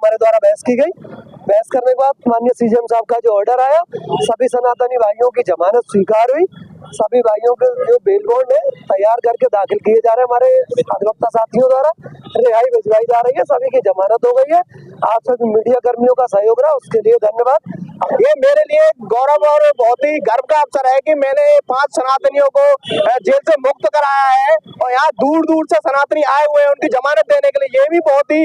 हमारे द्वारा बहस की गई। बहस करने के बाद माननीय सीजेएम साहब का जो ऑर्डर आया, सभी सनातनी भाइयों की जमानत स्वीकार हुई। सभी भाइयों के जो बेल बॉन्ड है तैयार करके दाखिल किए जा रहे हैं हमारे अधिवक्ता साथियों द्वारा, रिहाई भिजवाई जा रही है, सभी की जमानत हो गई है। आप सब मीडिया कर्मियों का सहयोग रहा, उसके लिए धन्यवाद। ये मेरे लिए गौरव और बहुत ही गर्व का अवसर है कि मैंने 5 सनातनियों को जेल से मुक्त कराया है और यहाँ दूर दूर से सनातनी आए हुए हैं उनकी जमानत देने के लिए। ये भी बहुत ही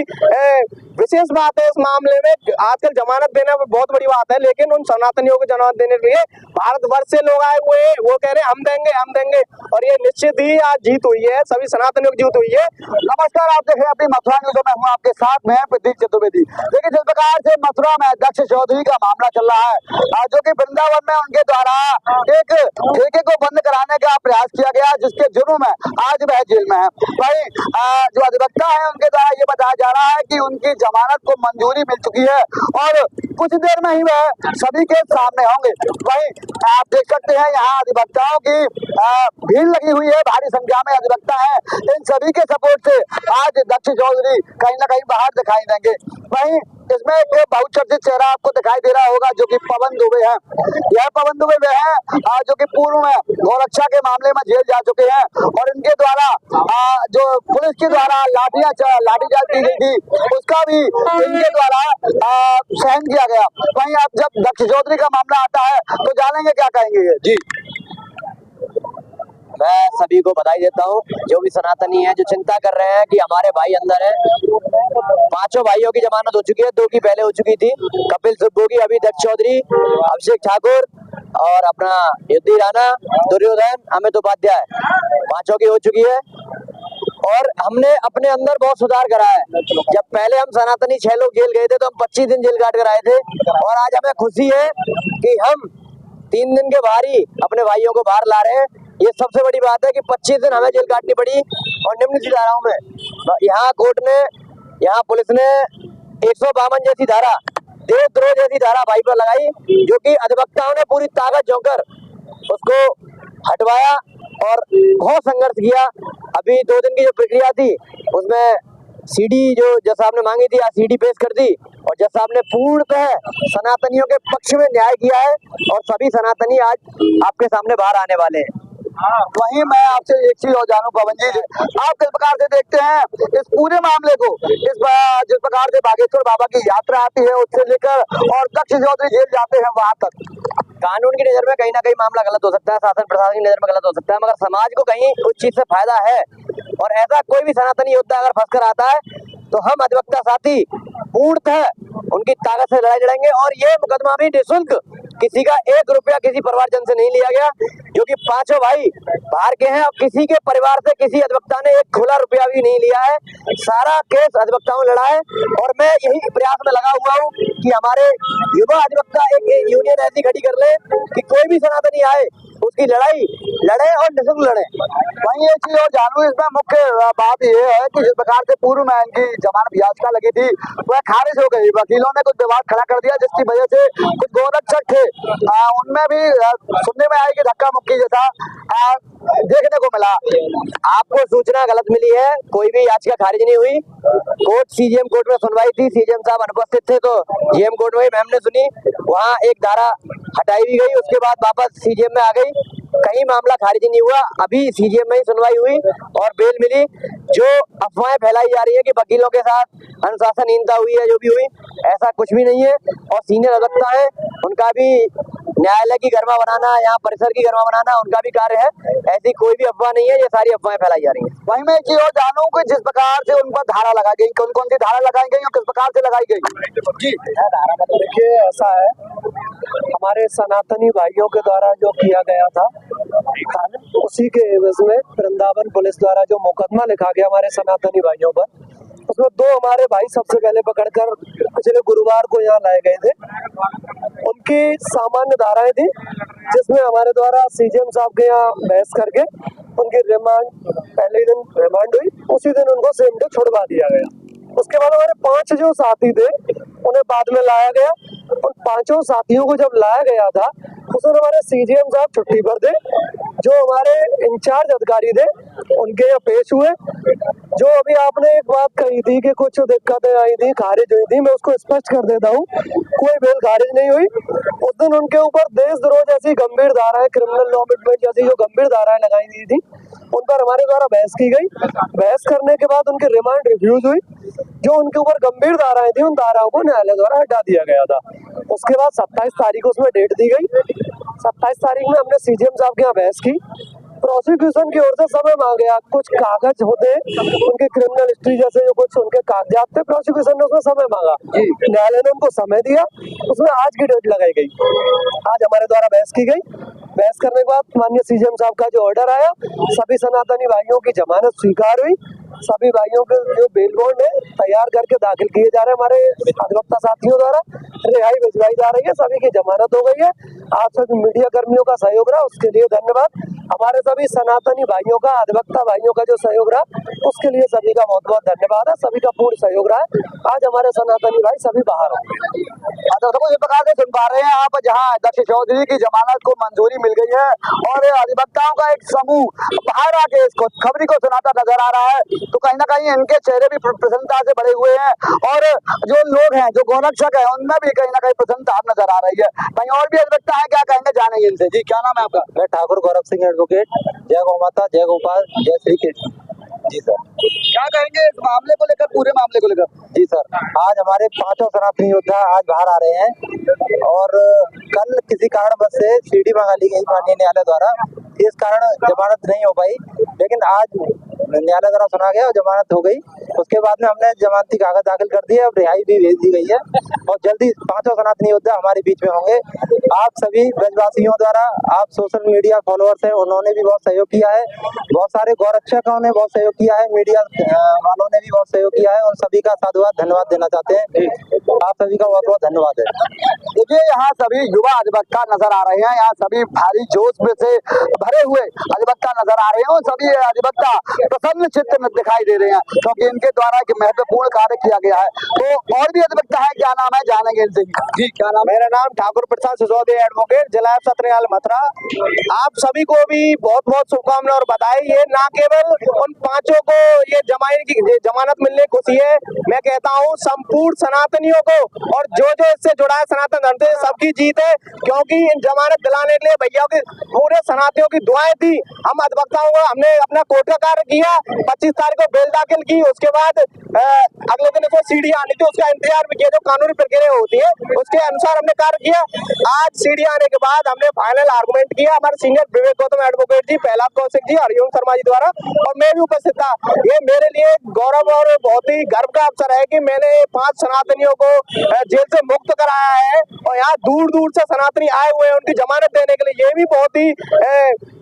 विशेष बात है इस मामले में। आजकल जमानत देना बहुत बड़ी बात है, लेकिन उन सनातनियों को जमानत देने के लिए भारतवर्ष से लोग आए हुए हैं, वो कह रहे हैं हम देंगे और ये निश्चित ही आज जीत हुई है, सभी सनातनियों की जीत हुई है। नमस्कार, आप देख रहे हैं अपनी मथुरा न्यूज़ में, हूँ आपके साथ में प्रदीप चतुर्वेदी। देखिए जिस प्रकार से मथुरा में दक्ष चौधरी का मामला चल रहा है, जो कि वृंदावन में उनके द्वारा एक ठेके को बंद कराने का प्रयास किया गया, जिसके जुर्म में आज वह जेल में है। वही जो अधिवक्ता है उनके द्वारा ये बताया जा रहा है कि उनकी जमानत को मंजूरी मिल चुकी है और कुछ देर में ही वह सभी के सामने होंगे। वही आप देख सकते हैं यहाँ अधिवक्ताओं की भीड़ लगी हुई है, भारी संख्या में अधिवक्ता है। इन सभी के सपोर्ट से आज दक्ष चौधरी कहीं ना कहीं बाहर दिखाई देंगे। वहीं इसमें एक बहुचर्चित चेहरा आपको दिखाई दे रहा होगा जो कि पवन दुबे है। यह पवन दुबे वे हैं जो कि पूर्व में गौरक्षा के मामले में जेल जा चुके हैं और इनके द्वारा जो पुलिस के द्वारा लाठीचार्ज की गई थी उसका भी इनके द्वारा सहन किया गया। वहीं अब जब दक्ष चौधरी का मामला आता है तो जानेंगे क्या कहेंगे ये जी। मैं सभी को बधाई देता हूँ, जो भी सनातनी है जो चिंता कर रहे हैं कि हमारे भाई अंदर है। 5 भाइयों की जमानत हो चुकी है, 2 की पहले हो चुकी थी, कपिल सिब्बू की, अभी दक्ष चौधरी, अभिषेक ठाकुर और अपना युद्धि राणा, दुर्योधन, अमित उपाध्याय, 5 की हो चुकी है। और हमने अपने अंदर बहुत सुधार करा है। जब पहले हम सनातनी 6 लोग जेल गए थे तो हम 25 दिन जेल काट कर आए थे और आज हमें खुशी है कि हम 3 दिन के बाहर ही अपने भाइयों को बाहर ला रहे हैं। ये सबसे बड़ी बात है कि 25 दिन हमें जेल काटनी पड़ी और निम्न सी धाराओं में यहाँ कोर्ट ने, यहाँ पुलिस ने 152 जैसी धारा, देशद्रोह जैसी धारा भाई पर लगाई, जो कि अधिवक्ताओं ने पूरी ताकत झोंकर उसको हटवाया और बहुत संघर्ष किया। अभी 2 दिन की जो प्रक्रिया थी उसमें सीडी जो जज साहब ने मांगी थी, आज सीडी पेश कर दी और जज साहब ने पूर्णतः सनातनियों के पक्ष में न्याय किया है और सभी सनातनी आज आपके सामने बाहर आने वाले हैं। वहीं मैं आपसे एक चीज और जानूं पवन जी, आप किस प्रकार से देखते हैं इस पूरे मामले को? जिस प्रकार से बागेश्वर बाबा की यात्रा आती है उससे लेकर और दक्ष चौधरी जेल जाते हैं वहां तक, कानून की नजर में कहीं ना कहीं मामला गलत हो सकता है, शासन प्रशासन की नजर में गलत हो सकता है, मगर समाज को कहीं उस चीज से फायदा है। और ऐसा कोई भी सनातनी योद्धा अगर फंस कर आता है तो हम अधिवक्ता साथी पूर्णतः उनकी ताकत से लड़ाई लड़ेंगे। और ये मुकदमा भी निःशुल्क, किसी का 1 रुपया किसी परिवारजन से नहीं लिया गया, जो कि 5 भाई बाहर के हैं और किसी के परिवार से किसी अधिवक्ता ने 1 खुला रुपया भी नहीं लिया है। सारा केस अधिवक्ताओं लड़ा है और मैं यही प्रयास में लगा हुआ हूँ कि हमारे युवा अधिवक्ता एक यूनियन ऐसी खड़ी कर ले कि कोई भी सनातनी आए उसकी लड़ाई लड़े और निःशुल्क लड़े। वहीं एक चीज और जानूं, इसमें मुख्य बात ये है कि जिस प्रकार से पूर्व में इनकी जमानत याचिका लगी थी वह खारिज हो गई। वकीलों ने कुछ विवाद खड़ा कर दिया जिसकी वजह से कुछ गौरक्षक थे उनमें भी सुनने में आया कि धक्का मुक्की जैसा देखने को मिला। आपको सूचना गलत मिली है, कोई भी याचिका खारिज नहीं हुई। कोर्ट सीजीएम कोर्ट में सुनवाई थी, सीजीएम साहब अनुपस्थित थे तो जीएम कोर्ट में मैम ने सुनी, वहाँ एक धारा हटाई भी गई, उसके बाद वापस सीजीएम में आ गई, कहीं मामला खारिज नहीं हुआ। अभी सीजीएम में ही सुनवाई हुई और बेल मिली। जो अफवाहें फैलाई जा रही है कि वकीलों के साथ अनुशासनहीनता हुई है, जो भी हुई, ऐसा कुछ भी नहीं है। और सीनियर अधिवक्ता है, उनका भी न्यायालय की गरिमा बनाना, यहाँ परिसर की गरिमा बनाना उनका भी कार्य है। ऐसी कोई भी अफवाह नहीं है, ये सारी अफवाहें फैलाई जा रही है। वहीं मैं एक चीज और जानूं कि जिस प्रकार से उन पर धारा लगाई गई, कौन कौन सी धारा लगाई गई और किस प्रकार से लगाई गई जी? देखिए ऐसा है, हमारे सनातनी भाइयों के द्वारा जो किया गया था उसी के एवज में वृंदावन पुलिस द्वारा जो मुकदमा लिखा गया हमारे सनातनी भाइयों पर, उसमें 2 हमारे भाई सबसे पहले पकड़कर पिछले गुरुवार को यहाँ लाए गए थे। उनकी सामान्य धाराएं थी जिसमें हमारे द्वारा सीजीएम साहब के यहाँ बहस करके उनकी रिमांड, पहले दिन रिमांड हुई, उसी दिन उनको सेम डे छुड़वा दिया गया। उसके बाद हमारे 5 जो साथी थे उन्हें बाद में लाया गया। उन 5 साथियों को जब लाया गया था उस दिन हमारे सीजीएम साहब छुट्टी पर थे जो हमारे इंचार्ज अधिकारी थे उनके यहाँ पेश हुए। जो अभी आपने एक बात कही थी कि कुछ दिक्कतें आई थी, खारिज हुई थी, मैं उसको स्पष्ट कर देता हूँ, कोई बेल खारिज नहीं हुई। उस दिन उनके ऊपर देशद्रोह जैसी गंभीर धाराएं, क्रिमिनल लॉ जैसी जो गंभीर धाराएं लगाई दी थी, उन पर हमारे द्वारा बहस की गई। बहस करने के बाद उनकी रिमांड रिफ्यूज हुई। जो उनके ऊपर गंभीर धाराएं थी, उन धाराओं को न्यायालय द्वारा हटा दिया गया था। उसके बाद 27 तारीख को उसमें डेट दी गई। 27 तारीख में हमने सीजीएम साहब के यहाँ बहस की। प्रोसिक्यूशन की ओर से समय मांगा, कुछ कागज होते उनके क्रिमिनल हिस्ट्री जैसे जो कुछ उनके कागजात थे, प्रोसिक्यूशन ने उसमें समय मांगा, न्यायालय ने उनको समय दिया, उसमें आज की डेट लगाई गई। आज हमारे द्वारा बहस की गई। बहस करने के बाद माननीय सीजीएम साहब का जो ऑर्डर आया, सभी सनातनी भाइयों की जमानत स्वीकार हुई। सभी भाइयों के जो बेल बॉन्ड है तैयार करके दाखिल किए जा रहे हैं हमारे अधिवक्ता साथियों द्वारा, रिहाई भिजवाई जा रही है, सभी की जमानत हो गई है। आप सभी मीडिया कर्मियों का सहयोग रहा, उसके लिए धन्यवाद। हमारे सभी सनातनी भाइयों का, अधिवक्ता भाइयों का जो सहयोग रहा, उसके लिए सभी का बहुत बहुत धन्यवाद है। सभी का पूर्ण सहयोग रहा है। आज हमारे सनातनी भाई सभी बाहर होंगे। दर्शकों, इस प्रकार से सुन पा रहे हैं आप, जहां दक्ष चौधरी की जमानत को मंजूरी मिल गई है और अधिवक्ताओं का एक समूह बाहर आके इसको खबरी को सुनाता नजर आ रहा है, तो कहीं ना कहीं इनके चेहरे भी प्रसन्नता से भरे हुए हैं और जो लोग हैं, जो गौरक्षक है, उनमें भी कहीं ना कहीं प्रसन्नता नजर आ रही है। कहीं और भी अधिवक्ता है, क्या कहेंगे, जानेंगे इनसे। जी, क्या नाम है आपका? मैं ठाकुर गौरव सिंह एडवोकेट। जय गौ माता, जय गोपाल, जय श्री कृष्ण। जी सर। क्या कहेंगे इस मामले को लेकर, पूरे मामले को लेकर? जी सर, आज हमारे 5 सनातनी योद्धा आज बाहर आ रहे हैं और कल किसी कारणवश से सीडी मंगा ली गई माननीय न्यायालय द्वारा, इस कारण जमानत नहीं हो पाई, लेकिन आज न्यायालय द्वारा सुना गया और जमानत हो गई। उसके बाद में हमने जमानती कागज दाखिल कर दिए, अब रिहाई भी भेज दी गई है और जल्दी 5 सनातनी योद्धा हमारे बीच में होंगे। आप सभी ब्रजवासियों द्वारा, आप सोशल मीडिया फॉलोअर्स हैं, उन्होंने भी बहुत सहयोग किया है, बहुत सारे गौरक्षकों ने बहुत सहयोग किया है, मीडिया वालों ने भी बहुत सहयोग किया है, और सभी का साधुवाद धन्यवाद देना चाहते हैं। आप सभी का बहुत बहुत धन्यवाद है। देखिए, यहाँ सभी युवा अधिवक्ता नजर आ रहे हैं, यहाँ सभी भारी जोश में से भरे हुए अधिवक्ता नजर आ रहे हैं और सभी अधिवक्ता प्रसन्न चित्त में दिखाई दे रहे हैं, क्योंकि इनके द्वारा एक महत्वपूर्ण कार्य किया गया है। तो और भी अधिवक्ता है, क्या नाम है, जानेंगे इनसे। जी, क्या नाम? मेरा नाम ठाकुर प्रसाद सिसोदिया एडवोकेट, जिला सत्र न्यायालय मथुरा। आप सभी को भी बहुत बहुत शुभकामनाएं और बधाई। ये ना केवल उन 5 को ये जमानत मिलने की खुशी है, मैं कहता हूँ संपूर्ण सनातनियों को और जो इससे जुड़ा है सनातन धर्म से, सबकी जीत है, क्योंकि इन जमानत दिलाने के लिए भैया की पूरे सनातनियों की दुआएं थी। हम अधिवक्ताओं को हमने अपना कोर्ट का कार्य किया, 25 तारीख को बेल दाखिल की, उसके बाद अगले दिन इसमें सीडी आनी थी, उसका इंतजार भी किया, जो कानूनी प्रक्रिया होती है उसके अनुसार हमने कार्य किया। आज सीडी आने के बाद हमने फाइनल आर्गुमेंट किया, हमारे सीनियर विवेक गौतम एडवोकेट जी, प्रहलाद कौशिक जी, हरिओम शर्मा जी द्वारा, और मैं भी उपस्थित था। ये मेरे लिए गौरव और बहुत ही गर्व का अवसर है कि मैंने 5 सनातनियों को जेल से मुक्त कराया है और यहाँ दूर दूर से सनातनी आए हुए हैं उनकी जमानत देने के लिए। ये भी बहुत ही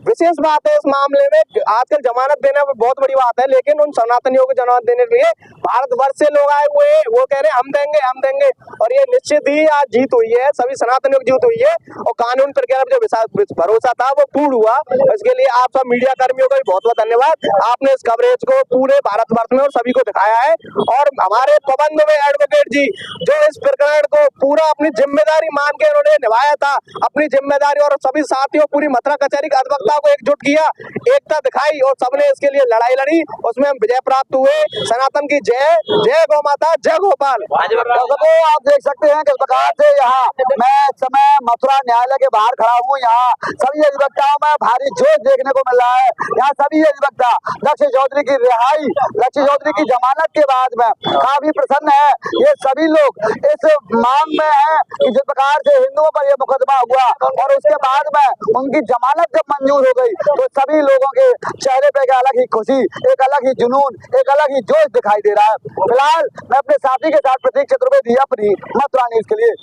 विशेष बात है इस मामले में। आजकल जमानत देना बहुत बड़ी बात है, लेकिन उन सनातनियों को जमानत देने के लिए भारतवर्ष से लोग आए हुए हैं, वो कह रहे हैं हम देंगे हम देंगे, और ये निश्चित ही आज जीत हुई है, सभी सनातनियों की जीत हुई है और कानून प्रक्रिया पर जो भरोसा था वो पूर्ण हुआ। इसके लिए आप सब मीडिया कर्मियों का भी बहुत बहुत धन्यवाद। आपने इस कवरेज को पूरे भारतवर्ष में और सभी को दिखाया है, और हमारे प्रबंध में एडवोकेट जी जो इस प्रकरण को पूरा अपनी जिम्मेदारी मान के उन्होंने निभाया था, अपनी जिम्मेदारी, और सभी साथियों पूरी मथुरा कचहरी के अधिवक्ताओं को एकजुट किया, एकता दिखाई और सबने इसके लिए लड़ाई लड़ी, उसमें हम विजय प्राप्त हुए। सनातन की जय, जय गौ माता, जय गोपाल। दर्शकों, आप देख सकते हैं किस प्रकार से यहाँ मैं इस समय मथुरा न्यायालय के बाहर खड़ा हूँ। यहाँ सभी अधिवक्ताओं में भारी जोश देखने को मिल रहा है। यहाँ सभी अधिवक्ता दक्ष चौधरी की रिहाई, दक्ष चौधरी की जमानत के बाद में काफी प्रसन्न है। ये सभी लोग इस मांग में है कि जिस प्रकार से हिंदुओं पर यह मुकदमा हुआ और उसके बाद में उनकी जमानत जब मंजूर हो गई, तो सभी लोगों के चेहरे पे एक अलग ही खुशी, एक अलग ही जुनून, एक अलग ही जोश दिखाई दे रहा है। फिलहाल मैं अपने साथी के साथ प्रतीक चतुर्वेदी, अपनी मथुरा न्यूज के लिए।